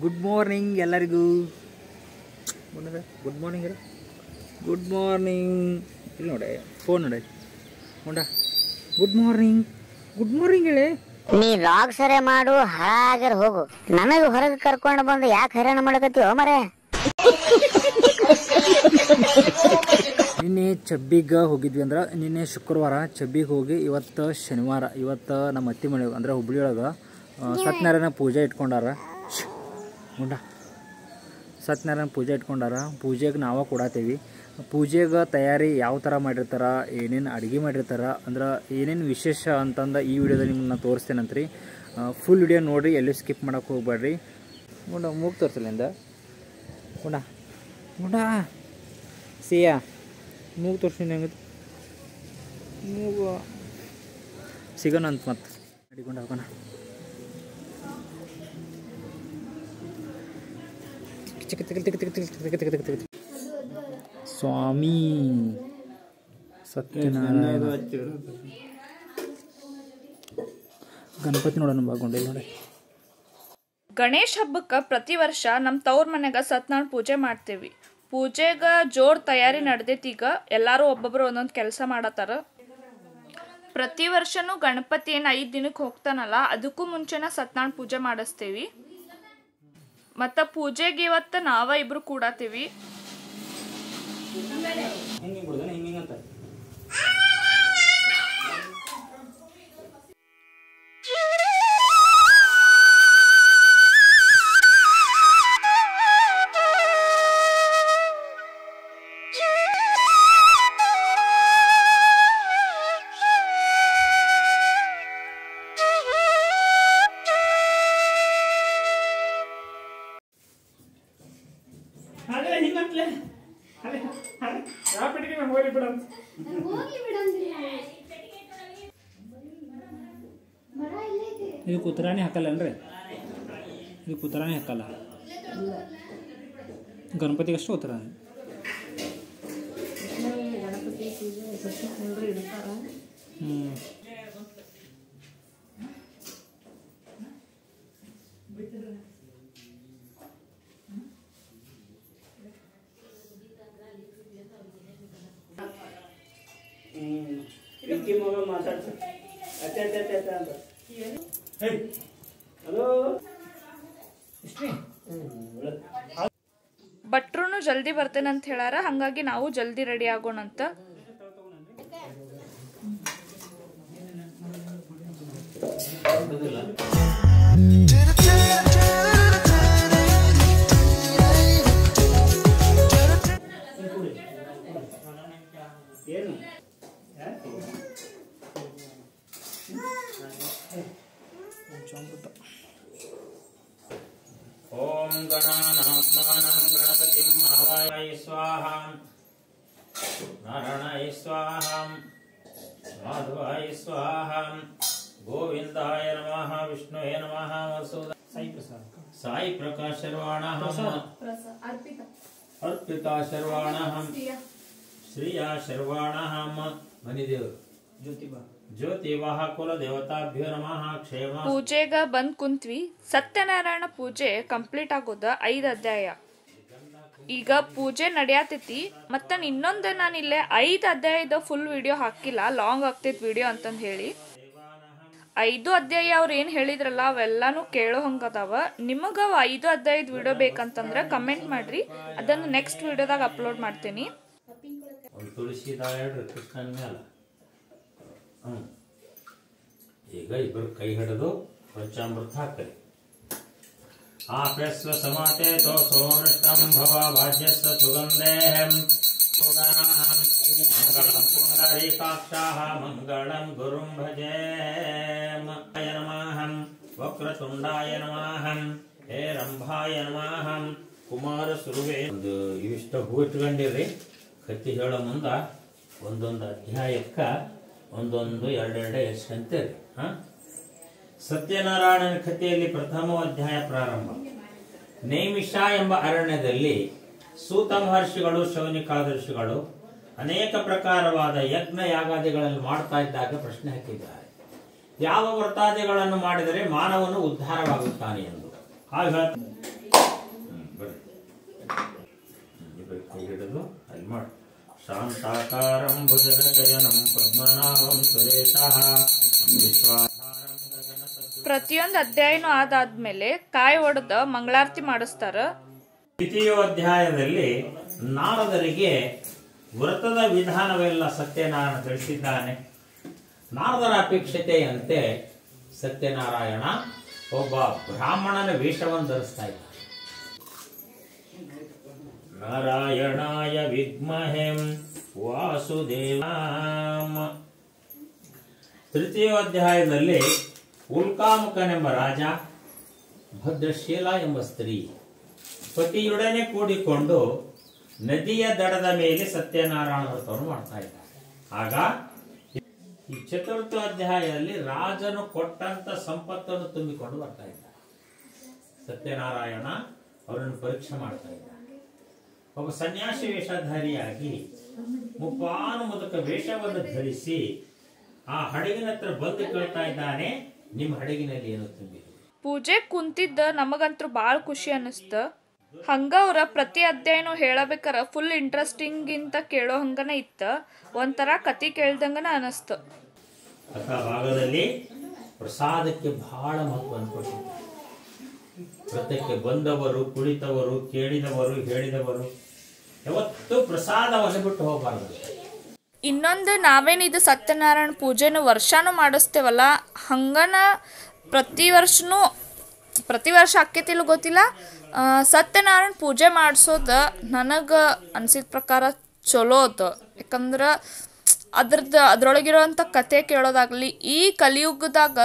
Good morning ಎಲ್ಲರಿಗೂ. Good morning ಹೇಳಿ. Good morning ಇಲ್ಲಿ ನೋಡಿ, ಫೋನ್ ನೋಡಿ ಉಂಡ. ಗುಡ್ ಮಾರ್ನಿಂಗ್, ಗುಡ್ ಮಾರ್ನಿಂಗ್ ಹೇಳಿ. ನೀ ರಾಗ್ ಸರೆ ಮಾಡು, ಹಾಗಾರ ಹೋಗು. ನನಗೆ ಹೊರಗೆ ಕರ್ಕೊಂಡು ಬಂದು ಯಾಕೆ ಹೈರಾಣ ಮಾಡಕತ್ತೀವೋ ಮರೆ. ನಿನ್ನೆ ಚಬ್ಬಿಗೆ ಹೋಗಿದ್ವಿ ಅಂದ್ರೆ, ನಿನ್ನೆ ಶುಕ್ರವಾರ ಚಬ್ಬಿಗೆ ಹೋಗಿ ಇವತ್ತು ಶನಿವಾರ. ಇವತ್ತು ನಮ್ಮ ಅತ್ತಿ ಮನೆ ಅಂದ್ರೆ ಹುಬ್ಳಿ ಒಳಗೆ ಸತ್ಯನಾರಾಯಣ ಪೂಜೆ ಇಟ್ಕೊಂಡಾರ. ಉಂಡ ಸತ್ಯನಾರಾಯಣ ಪೂಜೆ ಇಟ್ಕೊಂಡಾರ. ಪೂಜೆಗೆ ನಾವು ಕೊಡತ್ತೀವಿ. ಪೂಜೆಗೆ ತಯಾರಿ ಯಾವ ಥರ ಮಾಡಿರ್ತಾರ, ಏನೇನು ಅಡುಗೆ ಮಾಡಿರ್ತಾರ ಅಂದ್ರೆ ಏನೇನು ವಿಶೇಷ ಅಂತಂದು ಈ ವಿಡಿಯೋದಲ್ಲಿ ನಿಮ್ಮನ್ನ ತೋರಿಸ್ತೇನಂತ್ರಿ. ಫುಲ್ ವಿಡಿಯೋ ನೋಡಿರಿ, ಎಲ್ಲೂ ಸ್ಕಿಪ್ ಮಾಡೋಕೆ ಹೋಗ್ಬೇಡ್ರಿ. ಉಂಡ ಮೂಗು ತೋರಿಸಲಿಂದ ಉಂಡ ಉಂಡ ಸಿಯಾ ಮೂಗು ತೋರಿಸ್ತೀನಿ. ಹೆಂಗದು ಮೂಗು ಸಿಗೋಣ ಅಂತ ಮತ್ತೆ ಅಡಿಕೊಂಡು ಹೋಗೋಣ. ಸ್ವಾಮಿ ಸತ್ಯನಾರಾಯಣ ಗಣಪತಿ ನೋಡೋಣ ಬಾಗೊಂಡಿಲ್ಲ ನೋಡಿ. ಗಣೇಶ ಹಬ್ಬಕ್ಕೆ ಪ್ರತಿ ವರ್ಷ ನಮ್ಮ ತವ್ರ ಮನೆಗೆ ಸತ್ಯನಾರಾಯಣ ಪೂಜೆ ಮಾಡ್ತೀವಿ. ಪೂಜೆಗೆ ಜೋರ್ ತಯಾರಿ ನಡೆದೈತಿ. ಈಗ ಎಲ್ಲರೂ ಒಬ್ಬೊಬ್ರು ಒಂದೊಂದು ಕೆಲಸ ಮಾಡತ್ತಾರ. ಪ್ರತಿ ವರ್ಷನೂ ಗಣಪತಿ ಏನು 5 ದಿನಕ್ಕೆ ಹೋಗ್ತಾನಲ್ಲ, ಅದಕ್ಕೂ ಮುಂಚೆನ ಸತ್ಯನಾರಾಯಣ ಪೂಜೆ ಮಾಡಿಸ್ತೀವಿ. ಮತ್ತು ಪೂಜೆಗೆ ಇವತ್ತು ನಾವ ಇಬ್ರು ಕೂಡತ್ತೀವಿ. ಇದು ಕುತ್ರಾಣಿ ಹಾಕಲ್ಲನ್ರಿ? ಇದು ಕುತ್ರಾಣಿ ಹಾಕಲ್ಲ, ಗಣಪತಿಗೆ ಅಷ್ಟು ಉತ್ತರಾಣಿ. ಭಟ್ರು ಜಲ್ದಿ ಬರ್ತೇನೆ ಅಂತ ಹೇಳಾರ, ಹಂಗಾಗಿ ನಾವು ಜಲ್ದಿ ರೆಡಿ ಆಗೋಣ ಅಂತ. ಓಂ ಗಣಾನಾತ್ಮಾನಂ ಗಣಪತಿಂ ಆವಾಹಯಾಮಿ ಸ್ವಾಹಾ. ನಾರಾಯಣಾಯ ಸ್ವಾಹಾ, ಮಾಧವಾಯ ಸ್ವಾಹಾ, ಗೋವಿಂದಾಯ ನಮಃ, ವಿಷ್ಣುವೇ ನಮಃ. ಸಾಯಿ ಪ್ರಕಾಶ ಶರ್ವಾಣಃ, ಅರ್ಪಿತಾ ಶರ್ವಾಣಃ, ಶ್ರೀಯಾ ಶರ್ವಾಣಃ, ಮನಿದೇವರು ಜ್ಯೋತಿವಾಹ ಕುಲ ದೇವತಾಭ್ಯೋ ನಮಃ. ಕ್ಷೇಮ. ಪೂಜೆಗ ಬಂದ್ ಕುಂತ್ವಿ. ಸತ್ಯನಾರಾಯಣ ಪೂಜೆ ಕಂಪ್ಲೀಟ್ ಆಗೋದ 5 ಅಧ್ಯಾಯ. ಈಗ ಪೂಜೆ ನಡೆಯತೈತಿ. ಮತ್ತು ಇನ್ನೊಂದು, ನಾನು ಇಲ್ಲೇ 5 ಅಧ್ಯಾಯದ ಫುಲ್ ವಿಡಿಯೋ ಹಾಕಿಲ್ಲ, ಲಾಂಗ್ ಆಗ್ತೈತಿ ವಿಡಿಯೋ ಅಂತಂದು ಹೇಳಿ. 5 ಅಧ್ಯಾಯ ಅವ್ರು ಏನು ಹೇಳಿದ್ರಲ್ಲ ಅವೆಲ್ಲಾನು ಕೇಳೋ ಹಂಗದಾವ. ನಿಮಗೆ 5 ಅಧ್ಯಾಯದ ವಿಡಿಯೋ ಬೇಕಂತಂದ್ರೆ ಕಮೆಂಟ್ ಮಾಡ್ರಿ, ಅದನ್ನು ನೆಕ್ಸ್ಟ್ ವಿಡಿಯೋದಾಗ ಅಪ್ಲೋಡ್ ಮಾಡ್ತೀನಿ. ತುಳಸಿದಾಯ ಕೃಷ್ಣನ ಮೇಲೆ ಈಗ ಇಬ್ಬರು ಕೈ ಹಿಡಿದು ಪಂಚಾಮೃತ ಹಾಕರಿ. ಆಪ್ಯಸ್ವ ಸಮಾತೆ ತೋ ಸೋಮೃಷ್ಟಂ ಭವ ಭಾಜ್ಯಸ್ವ ಸುಗಂಧೇಹಂ ಮಂಗಳಂ ಪುಂಡರೀಕಾಕ್ಷಾಃ ಮಂಗಳಂ ಗುರುಂ ಭಜೇಮ. ನಮಃ ವಕ್ರತುಂಡಾಯ ನಮಃ, ಹೇರಂಭಾಯ ನಮಃ, ಕುಮಾರ ಸುರುವೆ. ಒಂದು ಇವಿಷ್ಟ ಹೂ ಇಟ್ಕೊಂಡಿರಿ. ಕತ್ತಿ ಹೇಳೋ ಮುಂದ ಒಂದೊಂದು ಅಧ್ಯಾಯಕ್ಕ ಒಂದೊಂದು 2 ಎಷ್ಟಂತೇಳಿ. ಸತ್ಯನಾರಾಯಣನ ಕಥೆಯಲ್ಲಿ ಪ್ರಥಮ ಅಧ್ಯಾಯ ಪ್ರಾರಂಭ. ನೈಮಿಷ ಎಂಬ ಅರಣ್ಯದಲ್ಲಿ ಸೂತ ಮಹರ್ಷಿಗಳು ಶೌನಿಕಾದರ್ಶಿಗಳು ಅನೇಕ ಪ್ರಕಾರವಾದ ಯಜ್ಞ ಯಾಗಾದಿಗಳನ್ನು ಮಾಡ್ತಾ ಇದ್ದಾಗ ಪ್ರಶ್ನೆ ಹಾಕಿದ್ದಾರೆ, ಯಾವ ವ್ರತಾದಿಗಳನ್ನು ಮಾಡಿದರೆ ಮಾನವನು ಉದ್ಧಾರವಾಗುತ್ತಾನೆ ಎಂದು. ಆಗ ಹಿಡಿದು ಅಲ್ಲಿ ಮಾಡಿ. ಶಾಂತಾಕಾರಂ ಭುಜಗಶಯನಂ ಪದ್ಮನಾಭಂ ಸುರೇಶಃ ವಿಶ್ವಾಧಾರಂ ಗಗನ ಸದೃಶಂ. ಪ್ರತಿಯೊಂದು ಅಧ್ಯಾಯನೂ ಆದಾದ್ಮೇಲೆ ಕಾಯಿ ಒಡೆದ ಮಂಗಳಾರತಿ ಮಾಡಿಸ್ತಾರ. ದ್ವಿತೀಯೋಧ್ಯಾಯದಲ್ಲಿ ನಾರದರಿಗೆ ವ್ರತದ ವಿಧಾನವೆಲ್ಲ ಸತ್ಯನಾರಾಯಣ ತಿಳಿಸಿದ್ದಾನೆ. ನಾರದರ ಅಪೇಕ್ಷತೆಯಂತೆ ಸತ್ಯನಾರಾಯಣ ಒಬ್ಬ ಬ್ರಾಹ್ಮಣನ ವೇಷವನ್ನು ಧರಿಸ್ತಾ ಇದ್ದ. ನಾರಾಯಣಾಯ ವಿದ್ಮಹೆಂ ವಾಸುದೇವಾಂ. ತೃತೀಯೋಧ್ಯಾಯದಲ್ಲಿ ಉಲ್ಕಾಮುಖನೆಂಬ ರಾಜ, ಭದ್ರಶೀಲ ಎಂಬ ಸ್ತ್ರೀ ಪತಿಯೊಡನೆ ಕೂಡಿಕೊಂಡು ನದಿಯ ದಡದ ಮೇಲೆ ಸತ್ಯನಾರಾಯಣ ವ್ರತವನ್ನು ಮಾಡ್ತಾ ಇದ್ದಾರೆ. ಆಗ ಈ ಚತುರ್ಥ ಅಧ್ಯಾಯದಲ್ಲಿ ರಾಜನು ಕೊಟ್ಟಂತ ಸಂಪತ್ತನ್ನು ತುಂಬಿಕೊಂಡು ಬರ್ತಾ ಇದ್ದಾರೆ. ಸತ್ಯನಾರಾಯಣ ಅವರನ್ನು ಪರೀಕ್ಷೆ ಮಾಡ್ತಾ ಇದ್ದಾರೆ. ಒಬ್ಬ ಸನ್ಯಾಸಿ ವೇಷಧಾರಿಯಾಗಿ ಮುಪ್ಪಾನು ಮುದುಕ ವೇಷವನ್ನು ಧರಿಸಿ ಆ ಹಡಗಿನ ಹತ್ರ ಬಂದು ಕೇಳ್ತಾ ಇದ್ದಾನೆ, ನಿಮ್ಮ ಹಡಗಿನಲ್ಲಿ ಏನು ತುಂಬಿದೆ? ಪೂಜೆ ಕುಂತಿದ್ದ ನಮಗಂತೂ ಭಾಳ ಖುಷಿ ಅನ್ನಿಸ್ತ. ಹಂಗ ಅವ್ರ ಪ್ರತಿ ಅಧ್ಯಾಯನೂ ಹೇಳಬೇಕಾರ ಫುಲ್ ಇಂಟ್ರೆಸ್ಟಿಂಗ್ ಇಂತ ಕೇಳೋ ಹಂಗನ ಇತ್ತ. ಒಂಥರ ಕತಿ ಕೇಳ್ದಂಗನ ಅನಿಸ್ತ. ಅಥ ಭಾಗದಲ್ಲಿ ಪ್ರಸಾದಕ್ಕೆ ಬಹಳ ಮಹತ್ವವನ್ನು ಕೊಟ್ಟಿದ್ದಾರೆ. ವ್ರತಕ್ಕೆ ಬಂದವರು, ಕುಳಿತವರು, ಕೇಳಿದವರು, ಹೇಳಿದವರು ಯಾವತ್ತೂ ಪ್ರಸಾದವನ್ನು ಬಿಟ್ಟು ಹೋಗಬಾರದು. ಇನ್ನೊಂದು ನಾವೇನಿದು ಸತ್ಯನಾರಾಯಣ ಪೂಜೆನ ವರ್ಷನೂ ಮಾಡಿಸ್ತೇವಲ್ಲ, ಹಂಗನ ಪ್ರತಿ ವರ್ಷ ಆಕ್ಕೇತಿಲ್ಲ ಗೊತ್ತಿಲ್ಲ. ಸತ್ಯನಾರಾಯಣ ಪೂಜೆ ಮಾಡಿಸೋದು ನನಗೆ ಅನ್ಸಿದ ಪ್ರಕಾರ ಚಲೋ ಅದ. ಯಾಕಂದ್ರೆ ಅದ್ರೊಳಗಿರೋವಂಥ ಕತೆ ಕೇಳೋದಾಗಲಿ, ಈ ಕಲಿಯುಗದಾಗ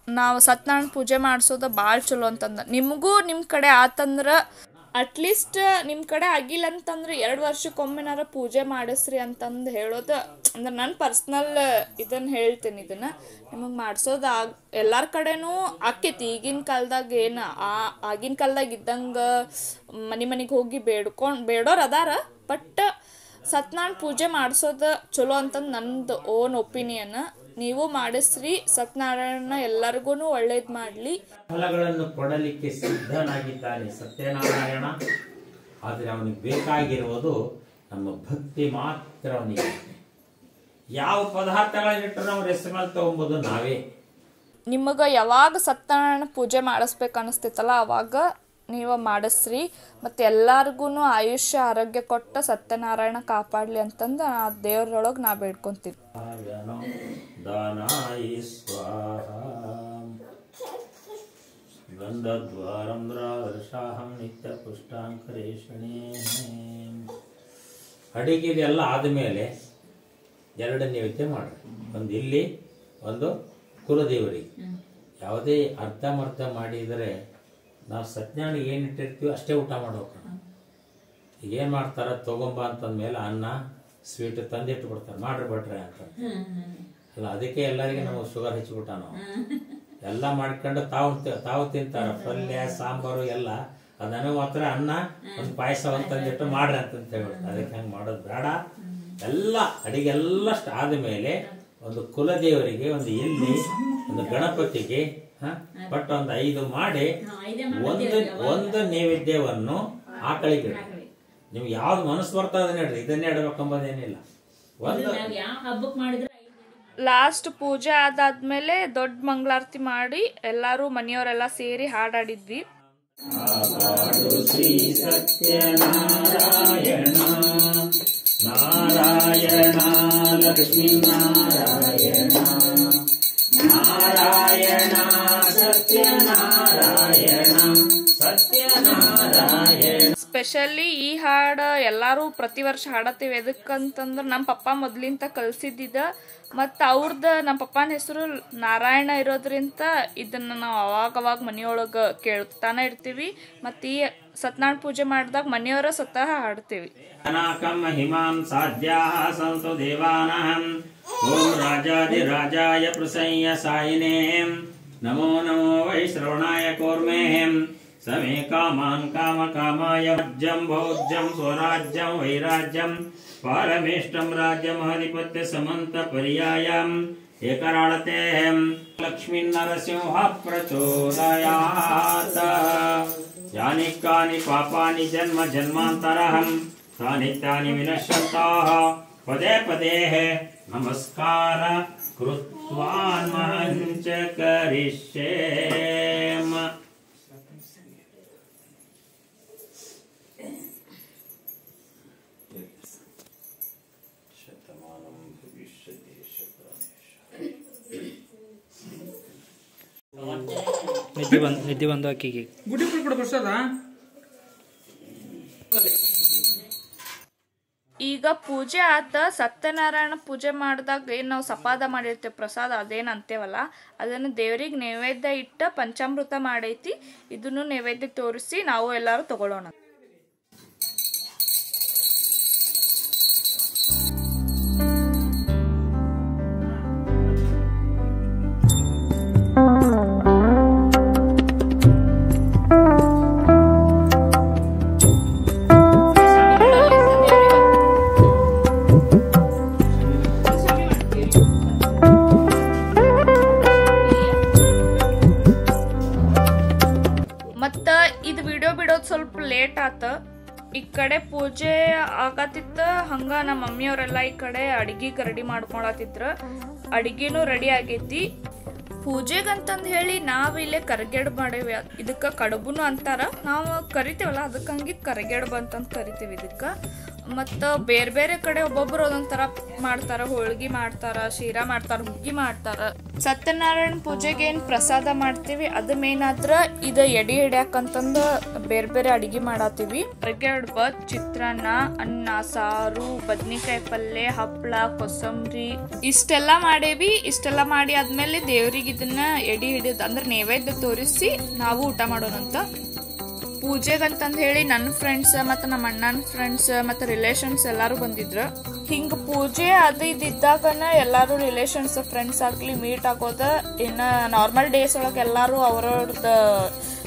ನಾವು ಸತ್ಯನಾರಾಯಣ ಪೂಜೆ ಮಾಡಿಸೋದು ಭಾಳ ಚಲೋ ಅಂತಂದು. ನಿಮಗೂ ನಿಮ್ಮ ಕಡೆ ಆತಂದ್ರೆ ಅಟ್ಲೀಸ್ಟ್ ನಿಮ್ಮ ಕಡೆ ಆಗಿಲ್ಲ ಅಂತಂದ್ರೆ 2 ವರ್ಷಕ್ಕೊಮ್ಮೆನಾರ ಪೂಜೆ ಮಾಡಿಸ್ರಿ ಅಂತಂದು ಹೇಳೋದು ಅಂದ್ರೆ ನನ್ನ ಪರ್ಸ್ನಲ್ ಇದನ್ನು ಹೇಳ್ತೀನಿ. ಇದನ್ನು ನಿಮಗೆ ಮಾಡಿಸೋದು ಎಲ್ಲರ ಕಡೆನೂ ಆಕ್ಕೈತಿ. ಈಗಿನ ಕಾಲದಾಗ ಏನು ಆಗಿನ ಕಾಲದಾಗ ಇದ್ದಂಗೆ ಮನೆಗೆ ಹೋಗಿ ಬೇಡೋರು ಅದಾರ. ಬಟ್ ಸತ್ಯನಾರಾಯಣ ಪೂಜೆ ಮಾಡಿಸೋದು ಚಲೋ ಅಂತಂದು ನನ್ನದು ಓನ್ ಒಪಿನಿಯನ್. ನೀವು ಮಾಡಿಸ್ರಿ. ಸತ್ಯನಾರಾಯಣ ಎಲ್ಲರಿಗೂ ಒಳ್ಳೇದು ಮಾಡಲಿ. ಫಲಗಳನ್ನು ಕೊಡಲಿಕ್ಕೆ ಸಿದ್ಧನಾಗಿದ್ದಾನೆ ಸತ್ಯನಾರಾಯಣ. ಆದರೆ ಅವನಿಗೆ ಬೇಕಾಗಿರುವುದು ನಮ್ಮ ಭಕ್ತಿ ಮಾತ್ರ. ಅವನಿಗೆ ಯಾವ ಪದಾರ್ಥಗಳನ್ನಿಟ್ಟರು ನಾವು ಹೆಸರುಗಳು ತಗೊಂಬೋದು ನಾವೇ. ನಿಮಗೆ ಯಾವಾಗ ಸತ್ಯನಾರಾಯಣ ಪೂಜೆ ಮಾಡಿಸ್ಬೇಕು ಅನಿಸ್ತೈತಲ್ಲ ಅವಾಗ ನೀವು ಮಾಡಿಸ್ರಿ. ಮತ್ತು ಎಲ್ಲರಿಗೂ ಆಯುಷ್ಯ ಆರೋಗ್ಯ ಕೊಟ್ಟ ಸತ್ಯನಾರಾಯಣ ಕಾಪಾಡಲಿ ಅಂತಂದು ಆ ದೇವ್ರೊಳಗೆ ನಾ ಬೇಡ್ಕೊತೀನಿ. ಅಡಿಗೆದೆಲ್ಲ ಆದಮೇಲೆ 2 ನೈವೇದ್ಯ ಮಾಡ್ರಿ. ಒಂದು ಇಲ್ಲಿ, ಒಂದು ಕುಲದೇವರಿಗೆ. ಯಾವುದೇ ಅರ್ಧಮರ್ಧ ಮಾಡಿದರೆ ನಾವು ಸತ್ಯನಾರಾಯಣ ಏನು ಇಟ್ಟಿರ್ತೀವಿ ಅಷ್ಟೇ ಊಟ ಮಾಡ್ಬೇಕು. ಈಗ ಏನು ಮಾಡ್ತಾರೆ, ತಗೊಂಬ ಅಂತಂದ್ಮೇಲೆ ಅನ್ನ ಸ್ವೀಟ್ ತಂದಿಟ್ಟು ಬಿಡ್ತಾರೆ, ಮಾಡ್ರಿ ಬಿಟ್ರೆ ಅಂತ. ಅಲ್ಲ, ಅದಕ್ಕೆ ಎಲ್ಲರಿಗೆ ನಾವು ಶುಗರ್ ಹಚ್ಚಿಬಿಟ್ಟ. ನಾವು ಎಲ್ಲ ಮಾಡ್ಕೊಂಡು ತಾವು ತಿಂತಾರೆ, ಪಲ್ಯ ಸಾಂಬಾರು ಎಲ್ಲ. ಅದನ್ನು ಮಾತ್ರ ಅನ್ನ ಒಂದು ಪಾಯಸ ತಂದಿಟ್ಟು ಮಾಡ್ರಿ ಅಂತ ಹೇಳ್ಬಿಡ್ತಾರೆ. ಅದಕ್ಕೆ ಹಂಗೆ ಮಾಡೋದು ಬೇಡ. ಎಲ್ಲ ಅಡಿಗೆಲ್ಲ ಆದಮೇಲೆ ಒಂದು ಕುಲದೇವರಿಗೆ, ಒಂದು ಇಲ್ಲಿ, ಒಂದು ಗಣಪತಿಗೆ ಬಟ್ ಒಂದು 5 ಮಾಡಿ ಒಂದು ನೈವೇದ್ಯವನ್ನು ಆಕಳಿಗೆ. ನಿಮ್ಗೆ ಯಾವ್ದು ಮನಸ್ಸು ಬರ್ತದೆ ಅದನ್ನ ಹೇಳ್ರಿ, ಇದನ್ನೇ ಇಡಬೇಕಂಬುದೇನಿಲ್ಲ. ಲಾಸ್ಟ್ ಪೂಜೆ ಆದಾದ್ಮೇಲೆ ದೊಡ್ಡ ಮಂಗಳಾರತಿ ಮಾಡಿ ಎಲ್ಲರೂ ಮನೆಯವರೆಲ್ಲ ಸೇರಿ ಹಾಡಾಡಿದ್ವಿ. ಸತ್ಯನಾರಾಯಣ ನಾರಾಯಣ ಲಕ್ಷ್ಮೀ ನಾರಾಯಣ ನಾರಾಯಣ ಸತ್ಯನಾರಾಯಣ ಸತ್ಯನಾರಾಯಣ. ಸ್ಪೆಷಲಿ ಈ ಹಾಡು ಎಲ್ಲರೂ ಪ್ರತಿ ವರ್ಷ ಹಾಡತ್ತೀವಿ. ಎದಕ್ಕಂತಂದ್ರೆ ನಮ್ಮ ಪಪ್ಪ ಮೊದ್ಲಿಂತ ಕಲ್ಸಿದ್ದಿದ್ದ. ಮತ್ತು ಅವ್ರದ್ದು ನಮ್ಮ ಪಪ್ಪನ ಹೆಸರು ನಾರಾಯಣ ಇರೋದ್ರಿಂದ ಇದನ್ನು ನಾವು ಅವಾಗವಾಗ ಮನೆಯೊಳಗೆ ಕೇಳ್ತಾನೆ ಇರ್ತೀವಿ. ಮತ್ತು ಈ ಸತ್ಯನಾರಾಯಣ ಪೂಜೆ ಮಾಡಿದಾಗ ಮನೆಯವರ ಸ್ವತಃ ಹಾಡ್ತೀವಿ. ಹಿಮಾನ್ ಸಾಧ್ಯಾಃ ಸಂತು ದೇವಾನಹಂ ಓಂ ರಾಜಾದಿರಾಜಾಯ ಪ್ರಸಯ್ಯ ಸಾಯಿನೇ ನಮೋ ನಮೋ ವೈ ಶ್ರವಣಾಯ ಕೂರ್ಮೇಹಂ ಸಮೇ ಕಾಮಾನ್ ಕಾಮಕಾಮಾಯ ವಜ್ಜಂ ಭೋಜ್ಜಂ ಸ್ವರಾಜ್ಯಂ ವೈರಾಜ್ಯಂ ಪಾರಮೇಷ್ಟಂ ರಾಜ್ಯಮಹಾಧಿಪತ್ಯ ಸಮಂತ ಪರ್ಯಾಯಂ ಏಕರಾಳತೆಹಂ ಲಕ್ಷ್ಮೀ ನರಸಿಂಹ ಪ್ರಚೋದಯಾತ್ ಯಾನಿ ಕಾನಿ ಪಾಪಾನಿ ಜನ್ಮ ಜನ್ಮಾಂತರಹಂ तानि तानि विनश्यन्ताः पदे पदे नमस्कार कृत्वान्महं च करिष्येम। ನಿದ್ದೆ ಬಂದು ಆಕಿಗೆ ಗುಡಿ ಕೂಡ ಬರ್ಸದ. ಈಗ ಪೂಜೆ ಆತ. ಸತ್ಯನಾರಾಯಣ ಪೂಜೆ ಮಾಡಿದಾಗ ಏನು ನಾವು ಸಪಾದ ಮಾಡಿರ್ತೇವೆ ಪ್ರಸಾದ ಅದೇನು ಅಂತೇವಲ್ಲ, ಅದನ್ನು ದೇವ್ರಿಗೆ ನೈವೇದ್ಯ ಇಟ್ಟ ಪಂಚಾಮೃತ ಮಾಡೈತಿ. ಇದನ್ನು ನೈವೇದ್ಯ ತೋರಿಸಿ ನಾವು ಎಲ್ಲರೂ ತಗೊಳ್ಳೋಣ. ಮತ್ತು ಇದು ವಿಡಿಯೋ ಬಿಡೋದು ಸ್ವಲ್ಪ ಲೇಟ್ ಆತ. ಈ ಕಡೆ ಪೂಜೆ ಆಗತ್ತಿತ್ತ, ಹಂಗ ನಮ್ಮ ಮಮ್ಮಿಯವರೆಲ್ಲ ಈ ಕಡೆ ಅಡಿಗೆಗೆ ರೆಡಿ ಮಾಡ್ಕೊಳತಿದ್ರ. ಅಡಿಗೆನೂ ರೆಡಿ ಆಗೈತಿ. ಪೂಜೆಗಂತಂದು ಹೇಳಿ ನಾವಿಲ್ಲೇ ಕರಗೇಡು ಮಾಡೇವಿ. ಇದಕ್ಕೆ ಕಡುಬುನು ಅಂತಾರ, ನಾವು ಕರಿತೇವಲ್ಲ ಅದಕ್ಕೆ ಹಂಗೆ ಕರಗೇಡು ಅಂತಂದು ಕರಿತೀವಿ ಇದಕ್ಕೆ. ಮತ್ತು ಬೇರೆ ಬೇರೆ ಕಡೆ ಒಬ್ಬೊಬ್ಬರು ಒಂದೊಂಥರ ಮಾಡ್ತಾರೆ. ಹೋಳ್ಗಿ ಮಾಡ್ತಾರ, ಶೀರಾ ಮಾಡ್ತಾರ, ಹುಗ್ಗಿ ಮಾಡ್ತಾರ. ಸತ್ಯನಾರಾಯಣ ಪೂಜೆಗೆ ಏನು ಪ್ರಸಾದ ಮಾಡ್ತೀವಿ ಅದು ಮೇನ್ ಆದ್ರ ಇದು ಎಡೆ ಹಿಡ್ಯಾಕಂತಂದು ಬೇರೆ ಬೇರೆ ಅಡಿಗೆ ಮಾಡತ್ತೀವಿ. ಕರಗೇಡು, ಚಿತ್ರಾನ್ನ, ಅನ್ನ, ಸಾರು, ಬದ್ನಿಕಾಯಿ ಪಲ್ಯ, ಹಪ್ಪಳ, ಕೊಸಂಬರಿ ಇಷ್ಟೆಲ್ಲ ಮಾಡೇವಿ. ಇಷ್ಟೆಲ್ಲ ಮಾಡಿ ಆದ್ಮೇಲೆ ದೇವ್ರಿಗೆ ಇದನ್ನ ಎಡೆ ಹಿಡಿಯೋದು ಅಂದ್ರೆ ನೈವೇದ್ಯ ತೋರಿಸಿ ನಾವು ಊಟ ಮಾಡೋಣಂತ. ಪೂಜೆಗಂತಂದು ಹೇಳಿ ನನ್ನ ಫ್ರೆಂಡ್ಸ್ ಮತ್ತು ನಮ್ಮ ಅಣ್ಣನ ಫ್ರೆಂಡ್ಸ್ ಮತ್ತು ರಿಲೇಷನ್ಸ್ ಎಲ್ಲರೂ ಬಂದಿದ್ರು. ಹಿಂಗೆ ಪೂಜೆ ಅದು ಇದ್ದಿದ್ದಾಗನ ಎಲ್ಲರೂ ರಿಲೇಷನ್ಸ್ ಫ್ರೆಂಡ್ಸ್ ಆಗಲಿ ಮೀಟ್ ಆಗೋದ. ಇನ್ನು ನಾರ್ಮಲ್ ಡೇಸ್ ಒಳಗೆ ಎಲ್ಲರೂ ಅವ್ರವ್ರದ್ದು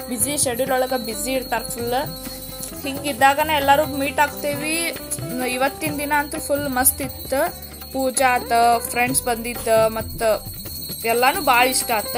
ಬ್ಯುಸಿ ಶೆಡ್ಯೂಲ್ ಒಳಗೆ ಬ್ಯುಸಿ ಇರ್ತಾರೆ ಫುಲ್. ಹಿಂಗಿದ್ದಾಗನ ಎಲ್ಲರೂ ಮೀಟ್ ಆಗ್ತೇವಿ. ಇವತ್ತಿನ ದಿನ ಅಂತೂ ಫುಲ್ ಮಸ್ತ್ ಇತ್ತು. ಪೂಜೆ ಆತ, ಫ್ರೆಂಡ್ಸ್ ಬಂದಿದ್ದ, ಮತ್ತು ಎಲ್ಲಾನು ಭಾಳ ಇಷ್ಟ ಆತ.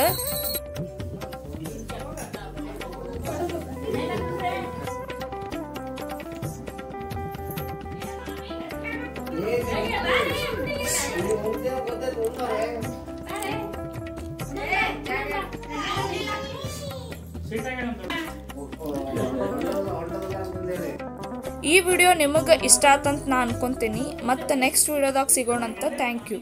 ಈ ವಿಡಿಯೋ ನಿಮಗೆ ಇಷ್ಟ ಆತಂತ ನಾ ಅನ್ಕೊಂತೀನಿ. ಮತ್ತೆ ನೆಕ್ಸ್ಟ್ ವಿಡಿಯೋದಾಗ ಸಿಗೋಣಂತ. Thank you.